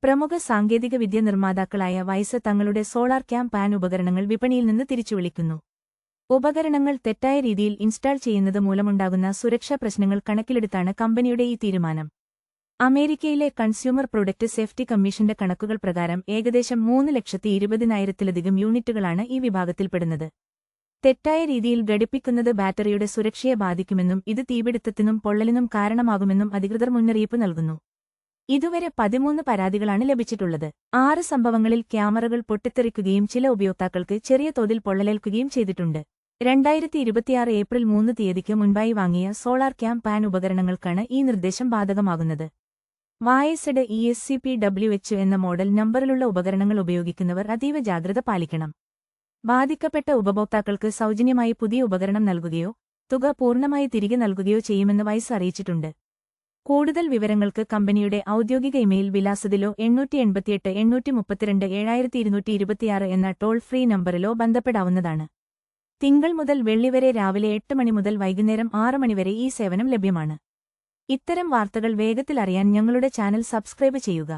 പ്രമുഖ സാങ്കേതികവിദ്യ നിർമ്മാതാക്കളായ വൈസ് തങ്ങളുടെ സോളാർ ക്യാം പാൻ ഉപകരണങ്ങൾ വിപണിയിൽ നിന്ന് തിരിച്ചുവിളിക്കുന്നു. ഉപകരണങ്ങൾ തെറ്റായ രീതിയിൽ ഇൻസ്റ്റാൾ ചെയ്യുന്നത് മൂലമുണ്ടാകുന്ന സുരക്ഷാ പ്രശ്നങ്ങൾ കണക്കിലെടുത്താണ് കമ്പനിയുടെ ഈ തീരുമാനം. അമേരിക്കയിലെ കൺസ്യൂമർ പ്രൊഡക്റ്റ് സേഫ്റ്റി കമ്മീഷന്റെ കണക്കുകൾ പ്രകാരം ഏകദേശം 3,20,000-ലധികം യൂണിറ്റുകളാണ് ഈ വിഭാഗത്തിൽപ്പെടുന്നത്. തെറ്റായ രീതിയിൽ ഘടിപ്പിക്കുന്നത് ബാറ്ററിയുടെ സുരക്ഷയെ ബാധിക്കുമെന്നും ഇത് തീപിടുത്തത്തിനും പൊള്ളലിനും കാരണമാകുമെന്നും അധികൃതർ മുന്നറിയിപ്പ് നൽകുന്നു. ഇതുവരെ 13 പരാതികളാണ് ലഭിച്ചിട്ടുള്ളത്. 6 സംഭവങ്ങളിൽ ക്യാമറകൾ പൊട്ടിത്തെറിക്കുകയും ചില ഉപയോക്താക്കൾക്ക് ചെറിയ തോതിൽ പൊള്ളലേൽക്കുകയും ചെയ്തിട്ടുണ്ട്. 2026 ഏപ്രിൽ 3 തീയതിക്ക് മുൻപായി വാങ്ങിയ സോളാർ ക്യാം പാൻ ഉപകരണങ്ങൾക്കാണ് ഈ നിർദ്ദേശം ബാധകമാകുന്നത്. വായസഡ് ESCPWH എന്ന മോഡൽ നമ്പറിലുള്ള ഉപകരണങ്ങൾ ഉപയോഗിക്കുന്നവർ അതീവ ജാഗ്രത പാലിക്കണം. ബാധിക്കപ്പെട്ട ഉപഭോക്താക്കൾക്ക് സൗജന്യമായി പുതിയ ഉപകരണം നൽകുകയോ തുക പൂർണ്ണമായി തിരികെ നൽകുകയോ ചെയ്യുമെന്ന് വൈസ് അറിയിച്ചിട്ടുണ്ട്. കൂടുതൽ വിവരങ്ങൾക്ക് കമ്പനിയുടെ ഔദ്യോഗിക ഇമെയിൽ വിലാസത്തിലോ 888-832-7226 എന്ന ടോൾ ഫ്രീ നമ്പറിലോ ബന്ധപ്പെടാവുന്നതാണ്. തിങ്കൾ മുതൽ വെള്ളി വരെ രാവിലെ 8 മണി മുതൽ വൈകുന്നേരം 6 മണി വരെ ഈ സേവനം ലഭ്യമാണ്. ഇത്തരം വാർത്തകൾ വേഗത്തിൽ അറിയാൻ ഞങ്ങളുടെ ചാനൽ സബ്സ്ക്രൈബ് ചെയ്യുക.